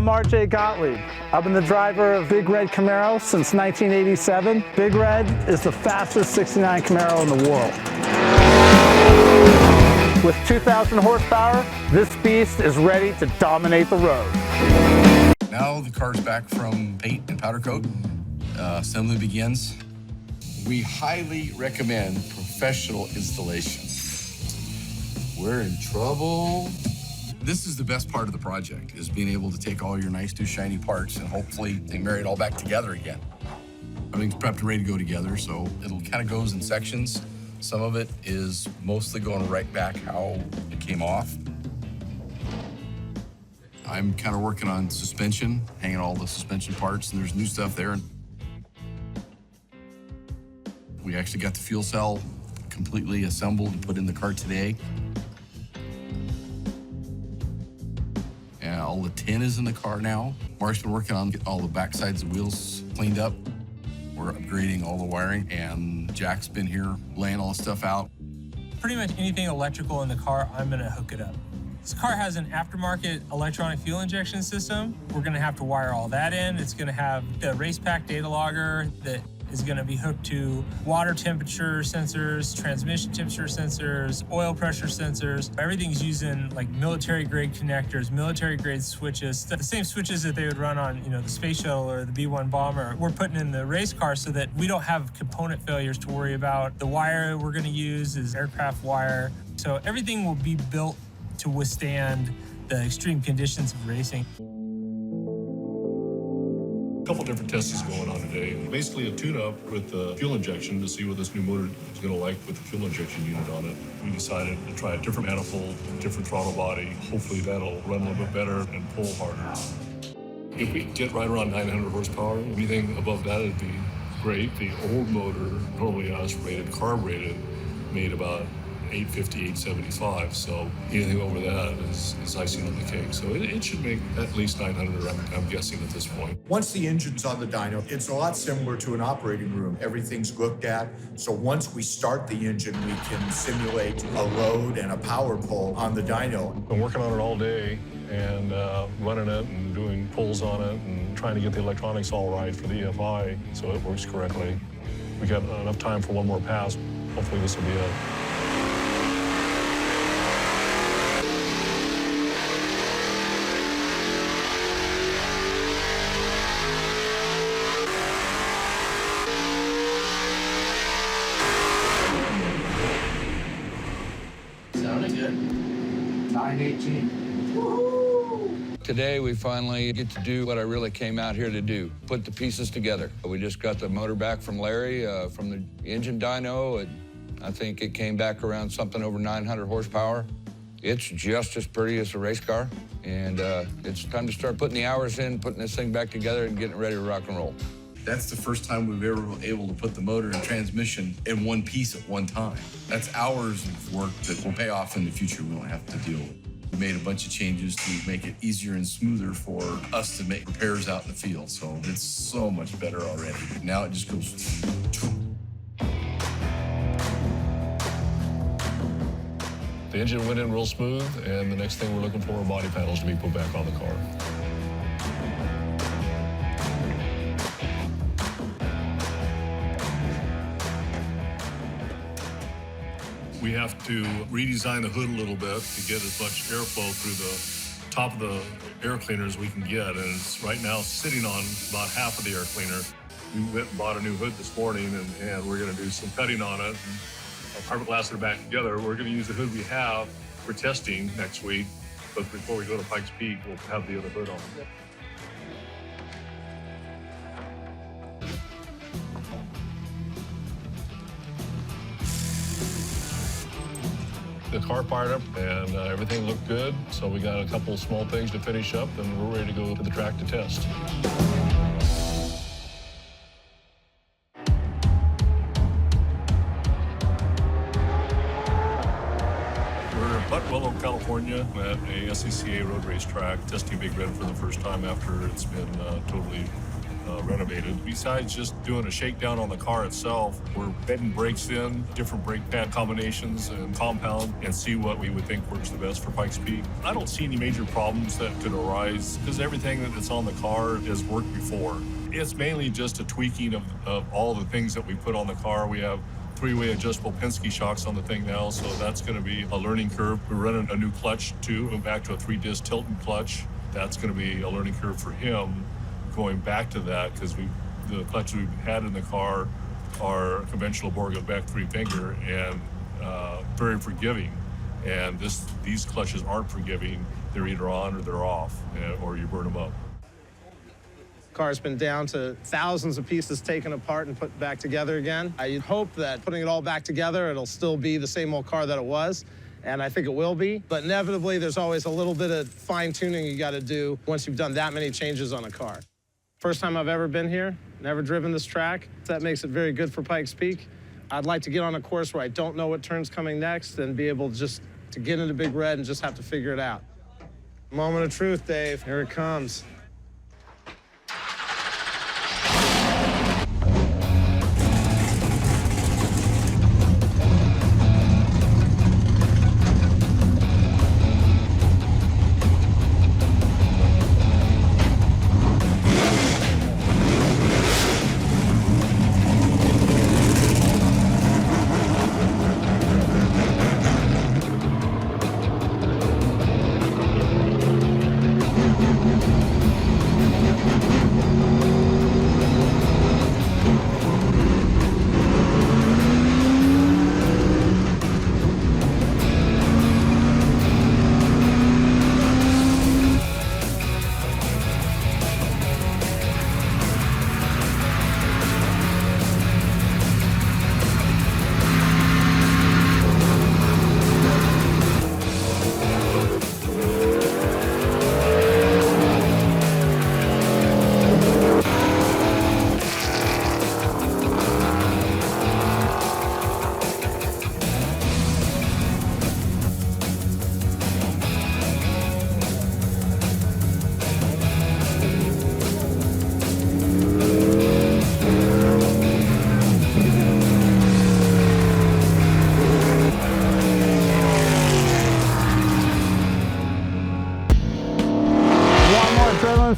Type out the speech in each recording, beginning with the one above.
I'm RJ Gottlieb. I've been the driver of Big Red Camaro since 1987. Big Red is the fastest 69 Camaro in the world. With 2,000 horsepower, this beast is ready to dominate the road. Now the car's back from paint and powder coat. Assembly begins. We highly recommend professional installation. We're in trouble. This is the best part of the project, is being able to take all your nice new shiny parts and hopefully they marry it all back together again. Everything's prepped and ready to go together, so it'll kind of goes in sections. Some of it is mostly going right back how it came off. I'm kind of working on suspension, hanging all the suspension parts, and there's new stuff there. We actually got the fuel cell completely assembled and put in the car today. And all the tin is in the car now. Mark's been working on getting all the back sides of the wheels cleaned up. We're upgrading all the wiring, and Jack's been here laying all the stuff out. Pretty much anything electrical in the car, I'm gonna hook it up. This car has an aftermarket electronic fuel injection system. We're gonna have to wire all that in. It's gonna have the race pack data logger that is gonna be hooked to water temperature sensors, transmission temperature sensors, oil pressure sensors. Everything's using like military-grade connectors, military-grade switches, the same switches that they would run on, the space shuttle or the B-1 bomber. We're putting in the race car so that we don't have component failures to worry about. The wire we're gonna use is aircraft wire. So everything will be built to withstand the extreme conditions of racing. A couple different tests going on today. Basically a tune-up with the fuel injection to see what this new motor is going to like with the fuel injection unit on it. We decided to try a different manifold, different throttle body. Hopefully that'll run a little bit better and pull harder. If we get right around 900 horsepower, anything above that would be great. The old motor, normally rated, carb rated, made about 850, 875. So anything over that is icing on the cake. So it should make at least 900, I'm guessing at this point. Once the engine's on the dyno, it's a lot similar to an operating room. Everything's looked at. So once we start the engine, we can simulate a load and a power pull on the dyno. Been working on it all day and running it and doing pulls on it and trying to get the electronics all right for the EFI so it works correctly. We got enough time for one more pass. Hopefully this will be it. Sounding good. 918. Today, we finally get to do what I really came out here to do, put the pieces together. We just got the motor back from Larry, from the engine dyno. I think it came back around something over 900 horsepower. It's just as pretty as a race car, and it's time to start putting the hours in, putting this thing back together and getting ready to rock and roll. That's the first time we've ever been able to put the motor and transmission in one piece at one time. That's hours of work that will pay off in the future we won't have to deal with. We made a bunch of changes to make it easier and smoother for us to make repairs out in the field. So it's so much better already. Now it just goes. The engine went in real smooth, and the next thing we're looking for are body panels to be put back on the car. We have to redesign the hood a little bit to get as much airflow through the top of the air cleaner as we can get, and it's right now sitting on about half of the air cleaner. We went and bought a new hood this morning, and we're going to do some cutting on it. Our fiberglass are back together. We're going to use the hood we have for testing next week, but before we go to Pikes Peak, we'll have the other hood on. The car fired up and everything looked good, so we got a couple of small things to finish up and we're ready to go to the track to test. We're in Butwillow, California at a SCCA road race track, testing Big Red for the first time after it's been totally renovated. Besides just doing a shakedown on the car itself, we're bedding brakes in, different brake pad combinations and compound, and see what we would think works the best for Pikes Peak. I don't see any major problems that could arise because everything that's on the car has worked before. It's mainly just a tweaking of all the things that we put on the car. We have three-way adjustable Penske shocks on the thing now, so that's going to be a learning curve. We're running a new clutch too, going back to a 3-disc Tilton clutch. That's going to be a learning curve for him going back to that, because the clutches we've had in the car are conventional Borg-Beck 3-finger and very forgiving. And these clutches aren't forgiving. They're either on or they're off, or you burn them up. Car's been down to thousands of pieces taken apart and put back together again. I hope that putting it all back together, it'll still be the same old car that it was, and I think it will be. But inevitably, there's always a little bit of fine-tuning you got to do once you've done that many changes on a car. First time I've ever been here, never driven this track. That makes it very good for Pikes Peak. I'd like to get on a course where I don't know what turn's coming next and be able just to get into Big Red and just have to figure it out. Moment of truth, Dave. Here it comes.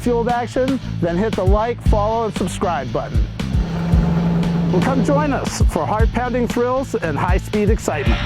Fueled action, then hit the like, follow, and subscribe button. Well, come join us for heart-pounding thrills and high-speed excitement.